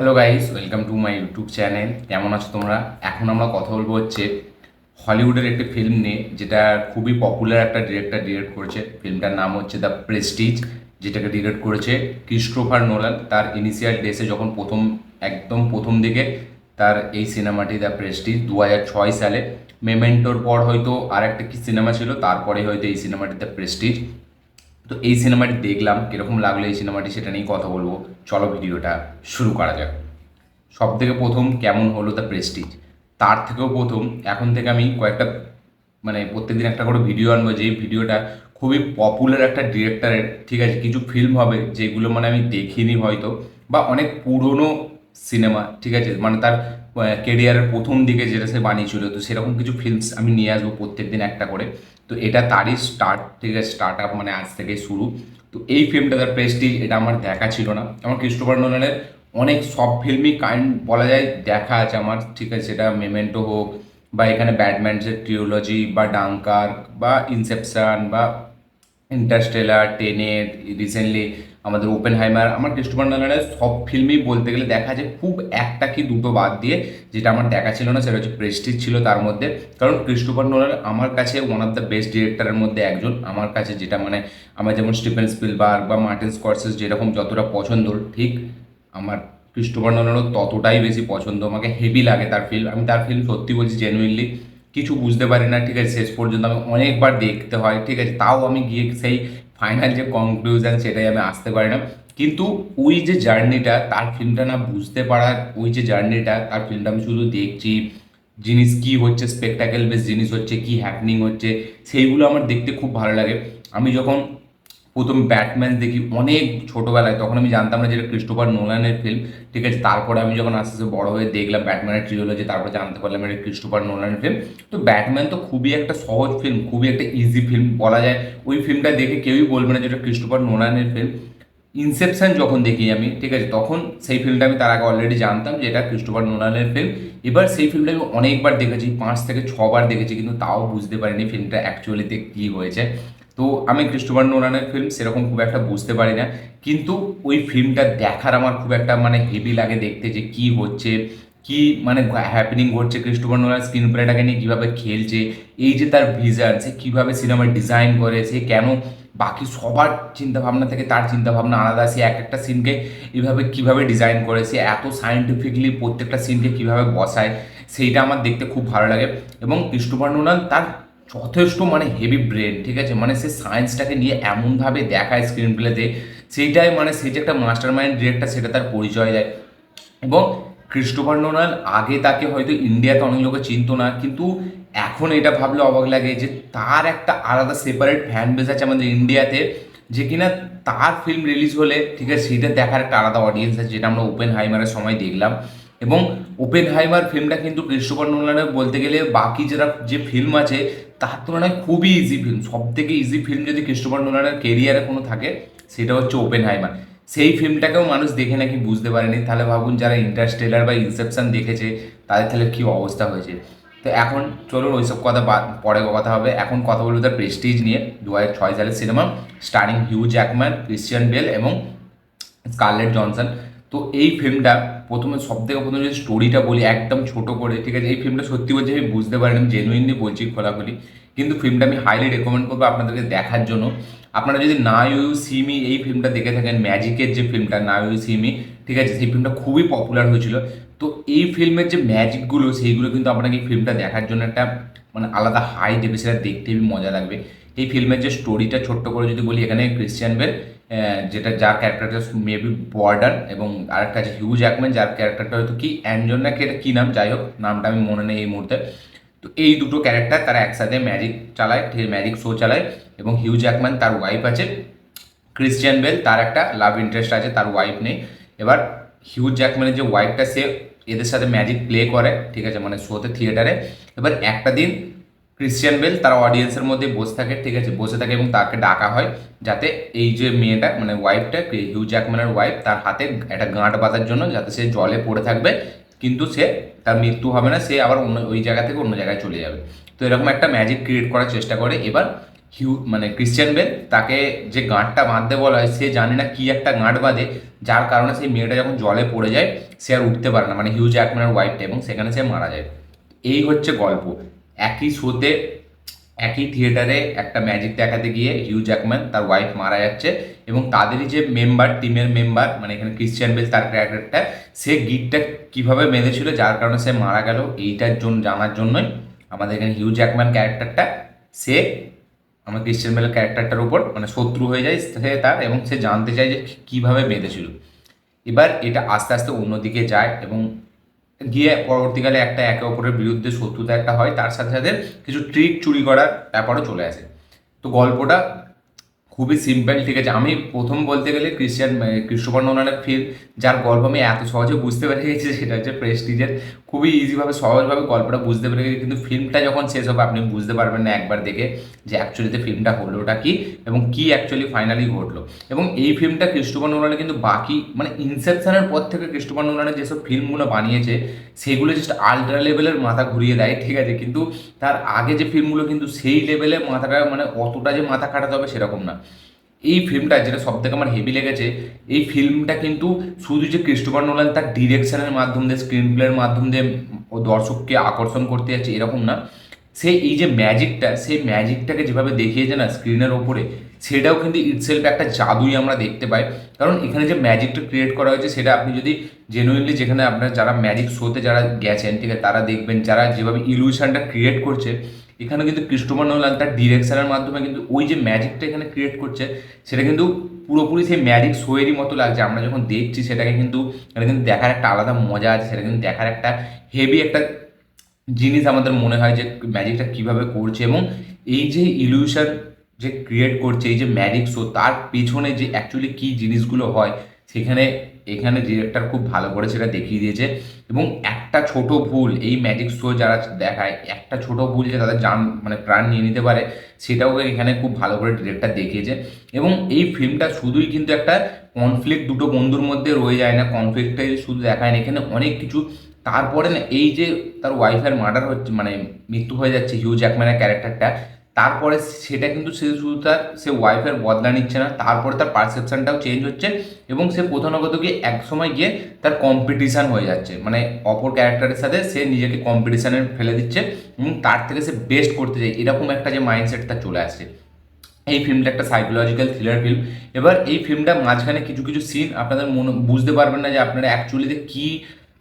Hello guys, welcome to my YouTube channel. কেমন আছো তোমরা? এখন আমরা কথা বলবো হচ্ছে হলিউডের একটি ফিল্ম নিয়ে, যেটা খুবই পপুলার একটা ডিরেক্টর ডিরেক্ট করেছে। ফিল্মটার নাম হচ্ছে দ্য প্রেস্টিজ, যেটাকে ডিরেক্ট করেছে ক্রিস্টোফার নোলান। তার ইনিশিয়াল ডেসে যখন একদম প্রথম দিকে তার এই সিনেমাটি দ্য প্রেস্টিজ 2006 সালে। মেমেন্টোর পর হয়তো আর একটা কি সিনেমা ছিল, তারপরে হয়তো এই সিনেমাটি দ্য প্রেস্টিজ। তো এই সিনেমাটি দেখলাম, কীরকম লাগলো এই সিনেমাটি সেটা নিয়েই কথা বলবো। চলো ভিডিওটা শুরু করা যাক। সব থেকে প্রথম কেমন হলো দ্য প্রেস্টিজ, তার থেকেও প্রথম এখন থেকে আমি কয়েকটা প্রত্যেকদিন একটা করে ভিডিও আনবো, যেই ভিডিওটা খুবই পপুলার একটা ডিরেক্টরের। ঠিক আছে, কিছু ফিল্ম হবে যেগুলো আমি দেখিনি হয়তো, বা অনেক পুরনো সিনেমা। ঠিক আছে, তার কেরিয়ারের প্রথম দিকে যেটা সে বানিয়েছিল, তো সেরকম কিছু ফিল্মস আমি নিয়ে আসবো প্রত্যেকদিন একটা করে। তো এটা তারই স্টার্ট। ঠিক আছে, স্টার্ট আপ আজ থেকে শুরু। তো এই ফিল্মটা দ্য প্রেস্টিজ, এটা আমার দেখা ছিল না। আমার ক্রিস্টোফার নোলানের অনেক সব ফিল্মই কাইন্ড বলা যায় দেখা আছে আমার। ঠিক আছে, সেটা মেমেন্টো হোক, বা এখানে ব্যাটম্যানসের ট্রিওলজি, বা ডাঙ্কার, বা ইনসেপশন, বা ইন্টারস্টেলার, টেনেট, রিসেন্টলি আমাদের ওপেনহাইমার। আমার ক্রিস্টোফার নোলানের সব ফিল্মই বলতে গেলে দেখা যায়, খুব একটা কি দুটো বাদ দিয়ে যেটা আমার দেখা ছিল না সেটা হচ্ছে প্রেস্টিজ ছিল তার মধ্যে। কারণ ক্রিস্টোফার নোলান আমার কাছে ওয়ান অফ দ্য বেস্ট ডিরেক্টরের মধ্যে একজন। আমার কাছে যেটা আমার যেমন স্টিফেন স্পিলবার্গ বা মার্টিন স্করসেস যেরকম যতটা পছন্দ, ঠিক আমার ক্রিস্টোফার নোলানও ততটাই বেশি পছন্দ। আমাকে হেভি লাগে তার ফিল্ম। আমি তার ফিল্ম সত্যি বলছি জেনুইনলি কিছু বুঝতে পারি না। ঠিক আছে, শেষ পর্যন্ত আমি অনেকবার দেখতে হয়। ঠিক আছে, তাও আমি গিয়ে সেই ফাইনাল যে কনক্লুশন সেটাই আমি আসতে পারি না। কিন্তু ওই যে জার্নিটা তার ফিল্মটা না বুঝতে পারার, ওই যে জার্নিটা তার ফিল্মটা আমি শুধু দেখছি, জিনিস কি হচ্ছে, স্পেকটাকেল বেস জিনিস হচ্ছে, কি হ্যাপনিং হচ্ছে, সেইগুলো আমার দেখতে খুব ভালো লাগে। আমি যখন প্রথম ব্যাটম্যান দেখি অনেক ছোটোবেলায়, তখন আমি জানতাম না যেটা ক্রিস্টোফার নোলানের ফিল্ম। ঠিক আছে, তারপরে আমি যখন আস্তে আস্তে বড় হয়ে দেখলাম ব্যাটম্যানের ট্রিওলজি, তারপরে জানতে পারলাম এটা ক্রিস্টোফার নোলানের ফিল্ম। তো ব্যাটম্যান তো খুবই একটা সহজ ফিল্ম, খুবই একটা ইজি ফিল্ম বলা যায়। ওই ফিল্মটা দেখে কেউই বলবে না যেটা ক্রিস্টোফার নোলানের ফিল্ম। ইনসেপশন যখন দেখি আমি, ঠিক আছে, তখন সেই ফিল্মটা আমি তার আগে অলরেডি জানতাম যে এটা ক্রিস্টোফার নোলানের ফিল্ম। এবার সেই ফিল্মটা আমি অনেকবার দেখেছি, 5 থেকে 6 বার দেখেছি, কিন্তু তাও বুঝতে পারিনি ফিল্মটা অ্যাকচুয়ালিতে কী হয়েছে। তো আমি ক্রিস্টোফার নোলানের ফিল্ম সেরকম খুব একটা বুঝতে পারি না, কিন্তু ওই ফিল্মটা দেখার আমার খুব একটা হেভি লাগে দেখতে, যে কি হচ্ছে, কি হ্যাপেনিং ঘটছে, ক্রিস্টোফার নোলান স্ক্রিন প্লেটাকে নিয়ে কীভাবে খেলছে, এই যে তার ভিজন, সে কীভাবে সিনেমা ডিজাইন করে, সে কেন বাকি সবার চিন্তা ভাবনা থেকে তার চিন্তা ভাবনা আলাদা, সে এক একটা সিনকে এইভাবে কীভাবে ডিজাইন করে, সে এত সায়েন্টিফিকলি প্রত্যেকটা সিনকে কীভাবে বসায়, সেইটা আমার দেখতে খুব ভালো লাগে। এবং ক্রিস্টোফার নোলান তার যথেষ্ট হেভি ব্রেন। ঠিক আছে, সে সায়েন্সটাকে নিয়ে এমনভাবে দেখায় স্ক্রিন প্লেতে, সেইটাই সে যে একটা মাস্টার মাইন্ড ডিরেক্টর সেটা তার পরিচয় দেয়। এবং ক্রিস্টোফার নোলান আগে তাকে হয়তো ইন্ডিয়াতে অনেক লোকে চিনতো না, কিন্তু এখন এটা ভাবলে অবাক লাগে যে তার একটা আলাদা সেপারেট ফ্যান বেস আছে আমাদের ইন্ডিয়াতে, যে কিনা তার ফিল্ম রিলিজ হলে, ঠিক আছে, সেটা দেখার একটা আলাদা অডিয়েন্স আছে, যেটা আমরা ওপেন হাইমারের সময় দেখলাম। এবং ওপেন হাইমার ফিল্মটা কিন্তু ক্রিস্টোফার নোলানের বলতে গেলে বাকি যে ফিল্ম আছে তার তুলনায় খুবই ইজি ফিল্ম। সব থেকে ইজি ফিল্ম যদি ক্রিস্টোফার নোলানের কেরিয়ারে কোনো থাকে, সেটা হচ্ছে ওপেন হাইমার। সেই ফিল্মটাকেও মানুষ দেখে নাকি বুঝতে পারেনি, তাহলে ভাবুন যারা ইন্টারস্টেলার বা ইনসেপশন দেখেছে তাদের তাহলে কী অবস্থা হয়েছে। তো এখন চলুন ওইসব কথা পরে কথা হবে। এখন কথা বলবো তার প্রেস্টিজ নিয়ে। 2006 সালের সিনেমা, starring Hugh Jackman, Christian Bale এবং স্কারলেট জনসন। তো এই ফিল্মটা প্রথমে সব থেকে প্রথমে যদি স্টোরিটা বলি একদম ছোট করে, ঠিক আছে, এই ফিল্মটা সত্যি বলছি আমি বুঝতে পারিনি, আমি জেনুইনলি বলছি খোলাখুলি। কিন্তু ফিল্মটা আমি হাইলি রেকমেন্ড করবো আপনাদেরকে দেখার জন্য। আপনারা যদি না ইউ সি মি এই ফিল্মটা দেখে থাকেন, ম্যাজিকের যে ফিল্মটা না ইউ সি মি, ঠিক আছে, সেই ফিল্মটা খুবই পপুলার হয়েছিল। তো এই ফিল্মের যে ম্যাজিকগুলো সেইগুলো কিন্তু আপনাকে এই ফিল্মটা দেখার জন্য একটা আলাদা হাই দেবে, সেটা দেখতে মজা লাগবে। এই ফিল্মের যে স্টোরিটা ছোট্ট করে যদি বলি, এখানে ক্রিশ্চিয়ান বেল, যেটা যার ক্যারেক্টারটা মেবি বর্ডার, এবং আরেকটা আছে হিউ জ্যাকম্যান যার ক্যারেক্টারটা হয়তো কি অ্যান্জন না কী নাম, যাই হোক নামটা আমি মনে নেই এই মুহূর্তে। তো এই দুটো ক্যারেক্টার তারা একসাথে ম্যাজিক চালায়, ঠিক ম্যাজিক শো চালায়। এবং হিউ জ্যাকম্যান তার ওয়াইফ আছে, ক্রিশ্চিয়ান বেল তার একটা লাভ ইন্টারেস্ট আছে, তার ওয়াইফ নেই। এবার হিউ জ্যাকম্যানের যে ওয়াইফটা, সে এদের সাথে ম্যাজিক প্লে করে, ঠিক আছে, শোতে, থিয়েটারে। এবার একটা দিন ক্রিশ্চিয়ান বেল তার অডিয়েন্সের মধ্যে বসে থাকে, ঠিক আছে, বসে থাকে, এবং তাকে ডাকা হয় যাতে এই যে মেয়েটা ওয়াইফটা, হিউ জ্যাকম্যানের ওয়াইফ, তার হাতে একটা গাঁট বাঁধার জন্য, যাতে সে জলে পড়ে থাকবে, কিন্তু তার মৃত্যু হবে না, সে আবার ওই জায়গা থেকে অন্য জায়গায় চলে যাবে। তো এরকম একটা ম্যাজিক ক্রিয়েট করার চেষ্টা করে। এবার মানে ক্রিশ্চিয়ান বেল তাকে যে গাঁটটা বাঁধতে বলা হয়, সে জানে না কি একটা গাঁট বাঁধে, যার কারণে সেই মেয়েটা যখন জলে পড়ে যায় সে আর উঠতে পারে না, মানে হিউ জ্যাকম্যানের ওয়াইফটা, এবং সেখানে সে মারা যায়। এই হচ্ছে গল্প। একই শোতে একই থিয়েটারে একটা ম্যাজিক দেখাতে গিয়ে হিউ জ্যাকম্যান তার ওয়াইফ মারা যাচ্ছে, এবং তাদেরই যে মেম্বার, টিমের মেম্বার, মানে এখানে ক্রিশ্চিয়ান বেল তার ক্যারেক্টারটা, সে গিটটা কীভাবে বেঁধেছিল যার কারণে সে মারা গেল, এইটার জন্য জানার জন্যই আমাদের এখানে হিউ জ্যাকম্যান ক্যারেক্টারটা, সে আমার ক্রিশ্চিয়ান বেলের ক্যারেক্টারটার উপর মানে শত্রু হয়ে যায় সে তার, এবং সে জানতে চায় যে কীভাবে বেঁধেছিল। এবার এটা আস্তে আস্তে অন্যদিকে যায়, এবং গিয়ে পরবর্তীকালে একটা একে অপরের বিরুদ্ধে শত্রুতা একটা হয়, তার সাথে সাথে কিছু ট্রিক চুরি করার ব্যাপারও চলে আসে। তো গল্পটা খুবই সিম্পল, ঠিক আছে। আমি প্রথম বলতে গেলে ক্রিস্টোফার নোলানের ফিল্ম যার গল্প আমি এত সহজে বুঝতে পেরে গেছি সেটা হচ্ছে প্রেস্টিজের। খুবই ইজিভাবে সহজভাবে গল্পটা বুঝতে পেরে গেছি, কিন্তু ফিল্মটা যখন শেষ হবে আপনি বুঝতে পারবেন না একবার দেখে যে অ্যাকচুয়ালিতে ফিল্মটা হলোটা কি এবং কি অ্যাকচুয়ালি ফাইনালি ঘটলো। এবং এই ফিল্মটা ক্রিস্টোফার নোলানের কিন্তু বাকি মানে ইনসেপশনের পর থেকে ক্রিস্টোফার নোলানের যেসব ফিল্মগুলো বানিয়েছে সেগুলো জাস্ট আল্ট্রা লেভেলের মাথা ঘুরিয়ে দেয়, ঠিক আছে, কিন্তু তার আগে যে ফিল্মগুলো কিন্তু সেই লেভেলে মাথাটা মানে অতটা যে মাথা খাটাতে হবে সেরকম না। এই ফিল্মটা যেটা সব থেকে আমার হেভি লেগেছে, এই ফিল্মটা কিন্তু শুধু যে ক্রিস্টোফার নোলান তার ডিরেকশনের মাধ্যম দিয়ে, স্ক্রিন প্লের মাধ্যম দিয়ে ও দর্শককে আকর্ষণ করতে যাচ্ছে এরকম না, সে এই যে ম্যাজিকটা, সেই ম্যাজিকটাকে যেভাবে দেখিয়েছে না স্ক্রিনের ওপরে, সেটাও কিন্তু ইটসেলফ একটা জাদুই আমরা দেখতে পাই। কারণ এখানে যে ম্যাজিকটা ক্রিয়েট করা হয়েছে সেটা আপনি যদি জেনুইনলি, যেখানে আপনার যারা ম্যাজিক শোতে যারা গেছেন, ঠিক আছে, তারা দেখবেন যারা যেভাবে ইলিউশনটা ক্রিয়েট করছে, এখানে কিন্তু ক্রিস্টোফার নোলান তার ডিরেকশনের মাধ্যমে কিন্তু ওই যে ম্যাজিকটা এখানে ক্রিয়েট করছে সেটা কিন্তু পুরোপুরি সেই ম্যাজিক শোয়েরই মতো লাগছে। আমরা যখন দেখছি সেটাকে কিন্তু এটা কিন্তু দেখার একটা আলাদা মজা আছে, সেটা কিন্তু দেখার একটা হেভি একটা জিনিস আমাদের মনে হয় যে ম্যাজিকটা কীভাবে করছে, এবং এই যে ইলিউশন যে ক্রিয়েট করছে, এই যে ম্যাজিক শো, তার পেছনে যে অ্যাকচুয়ালি কী জিনিসগুলো হয় সেখানে এখানে ডিরেক্টর খুব ভালো করে সেটা দেখিয়ে দিয়েছে। এবং একটা ছোট ভুল, এই ম্যাজিক শো যারা দেখায়, একটা ছোট ভুল যে তাদের জান মানে প্রাণ নিয়ে নিতে পারে, সেটাও এখানে খুব ভালো করে ডিরেক্টর দেখিয়েছে। এবং এই ফিল্মটা শুধুই কিন্তু একটা কনফ্লিক্ট দুটো বন্ধুর মধ্যে রয়ে যায় না, কনফ্লিক্টটাই শুধু দেখায় না, এখানে অনেক কিছু। তারপরে না এই যে তার ওয়াইফের মার্ডার হচ্ছে, মানে মৃত্যু হয়ে যাচ্ছে হিউ জ্যাকম্যানের ক্যারেক্টারটা, তারপরে সেটা কিন্তু সে শুধু তার সে ওয়াইফের বদলা নিচ্ছে না, তারপরে তার পারসেপশনটাও চেঞ্জ হচ্ছে, এবং সে প্রধানত গিয়ে এক সময় গিয়ে তার কম্পিটিশান হয়ে যাচ্ছে, মানে অপর ক্যারেক্টারের সাথে সে নিজেকে কম্পিটিশানে ফেলে দিচ্ছে এবং তার থেকে সে বেস্ট করতে চায়, এরকম একটা যে মাইন্ডসেট তার চলে আসছে। এই ফিল্মটা একটা সাইকোলজিক্যাল থ্রিলার ফিল্ম। এবার এই ফিল্মটা মাঝখানে কিছু কিছু সিন আপনাদের মনে বুঝতে পারবেন না যে আপনারা অ্যাকচুয়ালিতে কী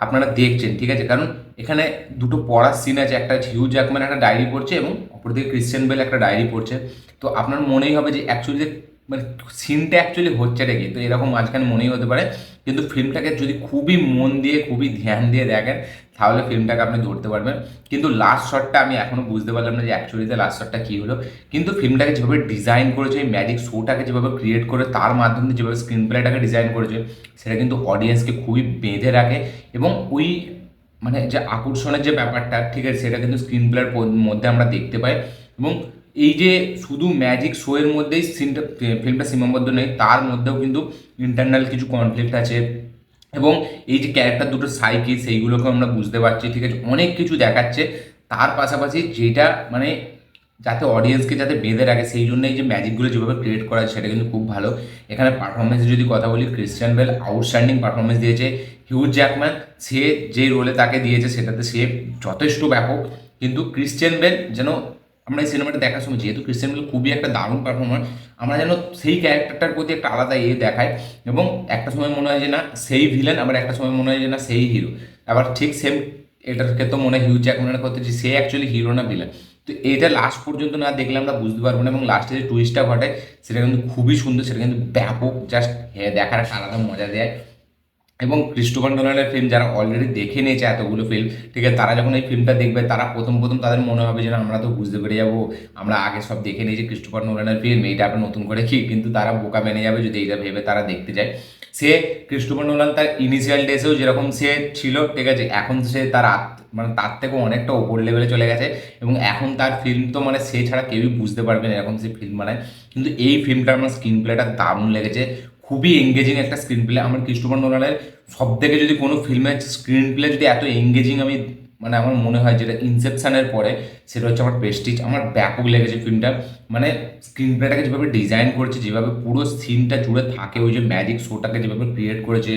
আপনারা দেখছেন, ঠিক আছে, কারণ এখানে দুটো পড়ার সিন আছে, একটা হিউ জ্যাকম্যান একটা ডায়েরি পড়ছে এবং অপরদিকে ক্রিশ্চিয়ান বেল একটা ডায়েরি পড়ছে। তো আপনার মনেই হবে যে অ্যাকচুয়ালি মানে সিনটা অ্যাকচুয়ালি হচ্ছে কি, তো এরকম মাঝখানে মনেই হতে পারে, কিন্তু ফিল্মটাকে যদি খুবই মন দিয়ে খুবই ধ্যান দিয়ে দেখেন তাহলে ফিল্মটাকে আপনি ধরতে পারবেন। কিন্তু লাস্ট শটটা আমি এখনও বুঝতে পারলাম না যে অ্যাকচুয়ালিতে লাস্ট শটটা কী হলো, কিন্তু ফিল্মটাকে যেভাবে ডিজাইন করেছে, এই ম্যাজিক শোটাকে যেভাবে ক্রিয়েট করে তার মাধ্যমে যেভাবে স্ক্রিন প্লেটাকে ডিজাইন করেছে, সেটা কিন্তু অডিয়েন্সকে খুবই বেঁধে রাখে, এবং ওই মানে যে আকর্ষণের যে ব্যাপারটা, ঠিক আছে, সেটা কিন্তু স্ক্রিন প্লের মধ্যে আমরা দেখতে পাই। এবং এই যে শুধু ম্যাজিক শো এর মধ্যেই ফিল্মটা সীমাবদ্ধ নেই, তার মধ্যেও কিন্তু ইন্টারনাল কিছু কনফ্লিক্ট আছে, এবং এই যে ক্যারেক্টার দুটো সাইকি সেইগুলোকে আমরা বুঝতে পারছি, ঠিক আছে, অনেক কিছু দেখাচ্ছে। তার পাশাপাশি যেটা মানে যাতে অডিয়েন্সকে যাতে বেঁধে রাখে, সেই জন্য এই যে ম্যাজিকগুলো যেভাবে ক্রিয়েট করা হয় সেটা কিন্তু খুব ভালো। এখানে পারফরমেন্সের যদি কথা বলি, ক্রিশ্চিয়ান বেল আউটস্ট্যান্ডিং পারফরমেন্স দিয়েছে। হিউ জ্যাকম্যান সে যে রোলে তাকে দিয়েছে সেটাতে সে যথেষ্ট ব্যাপক, কিন্তু ক্রিশ্চিয়ান বেল যেন আমরা এই সিনেমাটা দেখার সময়, যেহেতু ক্রিশ্চিয়ান বেল খুবই একটা দারুণ পারফর্মার, আমরা যেন সেই ক্যারেক্টারটার প্রতি একটা আলাদা দেখায়, এবং একটা সময় মনে হয় যে না সেই ভিলেন, আবার একটা সময় মনে হয় যে না সেই হিরো, আবার ঠিক সেম এটার ক্ষেত্রে মনে হয় হিউ জ্যাকম্যানের করতে যে সে অ্যাকচুয়ালি হিরো না ভিলেন। তো এটা লাস্ট পর্যন্ত না দেখলে আমরা বুঝতে পারবো না, এবং লাস্টে যে টুইস্টটা ঘটে সেটা কিন্তু খুবই সুন্দর, সেটা কিন্তু ব্যাপক, জাস্ট দেখার একটা আলাদা মজা দেয়। এবং ক্রিস্টোফার নোলানের ফিল্ম যারা অলরেডি দেখে নিয়েছে এতগুলো ফিল্ম, ঠিক আছে, তারা যখন এই ফিল্মটা দেখবে তারা প্রথম প্রথম তাদের মনে হবে যে না আমরা তো বুঝতে পেরে যাবো, আমরা আগে সব দেখে নিয়েছি ক্রিস্টোফার নোলানের ফিল্ম, এইটা আবার নতুন করে কি, কিন্তু তারা বোকা মেনে যাবে যদি এইটা ভেবে তারা দেখতে যায়। সে ক্রিস্টোফার নোলান তার ইনিশিয়াল ডেসেও যেরকম সে ছিল, ঠিক আছে, এখন সে তার মানে তার থেকেও অনেকটা ওপর লেভেলে চলে গেছে, এবং এখন তার ফিল্ম তো মানে সে ছাড়া কেউই বুঝতে পারবে না এরকম সে ফিল্ম বানায়। কিন্তু এই ফিল্মটার আমার স্ক্রিন প্লেটা দারুণ লেগেছে, খুবই এঙ্গেজিং একটা স্ক্রিন প্লে। আমার ক্রিস্টোফার নোলানের সব থেকে যদি কোনো ফিল্মের স্ক্রিন প্লে যদি এত এঙ্গেজিং আমি মানে আমার মনে হয় যেটা ইনসেপশনের পরে, সেটা হচ্ছে আমার প্রেস্টিজ। আমার ব্যাপক লেগেছে ফিল্মটা, মানে স্ক্রিন প্লেটাকে যেভাবে ডিজাইন করেছে, যেভাবে পুরো সিনটা জুড়ে থাকে, ওই যে ম্যাজিক শোটাকে যেভাবে ক্রিয়েট করেছে,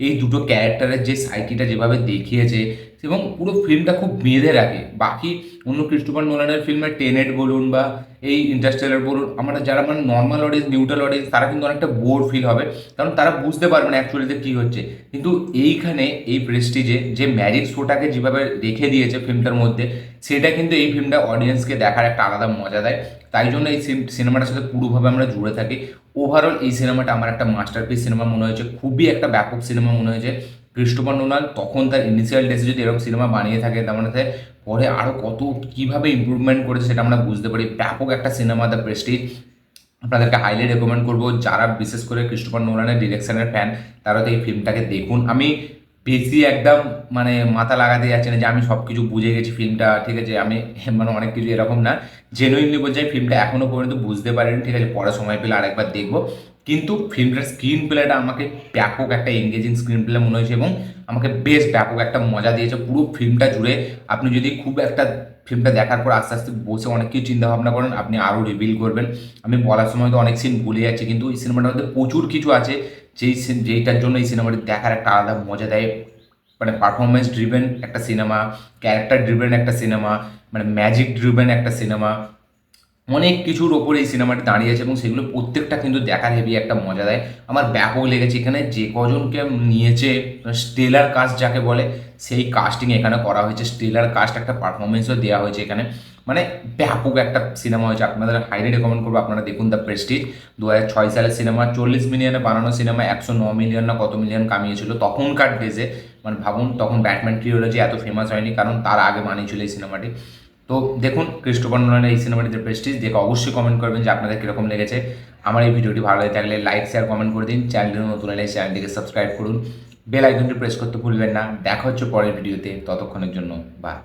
এই দুটো ক্যারেক্টারের যে সাইকিটা যেভাবে দেখিয়েছে, এবং পুরো ফিল্মটা খুব বেঁধে রাখে। বাকি অন্য ক্রিস্টোফার নোলানের ফিল্মের টেনেট বলুন বা এই ইন্টারস্টেলার বলুন, আমরা যারা মানে নর্মাল অডিয়েন্স, নিউট্রাল অডিয়েন্স, তারা কিন্তু অনেকটা বোর ফিল হবে, কারণ তারা বুঝতে পারবে না অ্যাকচুয়ালিতে কী হচ্ছে। কিন্তু এইখানে এই প্রেস্টিজে যে ম্যাজিক শোটাকে যেভাবে রেখে দিয়েছে ফিল্মটার মধ্যে, সেটা কিন্তু এই ফিল্মটা অডিয়েন্সকে দেখার একটা আলাদা মজা দেয়। তাই জন্য এই সিনেমাটার সাথে পুরোভাবে আমরা জুড়ে থাকি। ওভারঅল এই সিনেমাটা আমার একটা মাস্টারপিস সিনেমা মনে হয়েছে, খুবই একটা ব্যাপক সিনেমা মনে হয়েছে। ক্রিস্টোফার নোলান তখন তার ইনিশিয়াল ডেসে যদি এরকম সিনেমা বানিয়ে থাকে, তার মানে পরে আরও কত কীভাবে ইমপ্রুভমেন্ট করেছে সেটা আমরা বুঝতে পারি। ব্যাপক একটা সিনেমা দ্য প্রেস্টিজ, আপনাদেরকে হাইলি রেকমেন্ড করবো। যারা বিশেষ করে ক্রিস্টোফার নোলানের ডিরেকশনের ফ্যান, তারা তো এই ফিল্মটাকে দেখুন। আমি বেশি একদম মানে মাথা লাগাতে যাচ্ছি না যে আমি সব কিছু বুঝে গেছি ফিল্মটা, ঠিক আছে, আমি মানে অনেক কিছু এরকম না, জেনুইনলি বলছি আমি ফিল্মটা এখনও পর্যন্ত বুঝতে পারিনি, ঠিক আছে, পরে সময় পেলে আরেকবার দেখবো। কিন্তু ফিল্মটার স্ক্রিন প্লেটা আমাকে ব্যাপক একটা এঙ্গেজিং স্ক্রিন প্লে মনে হয়েছে, এবং আমাকে বেশ ব্যাপক একটা মজা দিয়েছে পুরো ফিল্মটা জুড়ে। আপনি যদি খুব একটা ফিল্মটা দেখার পর আস্তে আস্তে বসে অনেক কিছু চিন্তা ভাবনা করেন, আপনি আরও রিভিল করবেন। আমি বলার সময় তো অনেক সিন ভুলে যাচ্ছি, কিন্তু এই সিনেমাটার মধ্যে প্রচুর কিছু আছে যেইটার জন্য এই সিনেমাটি দেখার একটা আলাদা মজা দেয়। মানে পারফরমেন্স ড্রিভেন একটা সিনেমা, ক্যারেক্টার ড্রিভেন একটা সিনেমা, মানে ম্যাজিক ড্রিভেন একটা সিনেমা, অনেক কিছুর ওপরে এই সিনেমাটি দাঁড়িয়ে আছে, এবং সেগুলো প্রত্যেকটা কিন্তু দেখার হেভি একটা মজা দেয়। আমার ব্যাপক লেগেছে এখানে যে কজনকে নিয়েছে, স্টেলার কাস্ট যাকে বলে, সেই কাস্টিং এখানে করা হয়েছে। স্টেলার কাস্ট একটা পারফরমেন্সও দেওয়া হয়েছে এখানে, মানে ব্যাপক একটা সিনেমা হয়েছে। আপনাদের হাইলি রেকমেন্ড করবো, আপনারা দেখুন দ্য প্রেস্টিজ। 2006 সালের সিনেমা, 40 মিলিয়নে বানানো সিনেমা, 109 মিলিয়ন না কত মিলিয়ন কামিয়েছিল তখনকার ডেজে। মানে ভাবুন, তখন ব্যাটম্যান ট্রিওলজি এত ফেমাস হয়নি, কারণ তার আগে বানিয়েছিল এই সিনেমাটি। তো দেখুন ক্রিস্টোফার নোলানের এই সিনেমাটিতে প্রেস্টিজ, দেখে অবশ্যই কমেন্ট করবেন যে আপনাদের কীরকম লেগেছে। আমার এই ভিডিওটি ভালো লাগে থাকলে লাইক শেয়ার কমেন্ট করে দিন। চ্যানেলটি নতুন হলে চ্যানেলটিকে সাবস্ক্রাইব করুন, বেল আইকনটি প্রেস করতে ভুলবেন না। দেখা হচ্ছে পরের ভিডিওতে, ততক্ষণের জন্য বাই।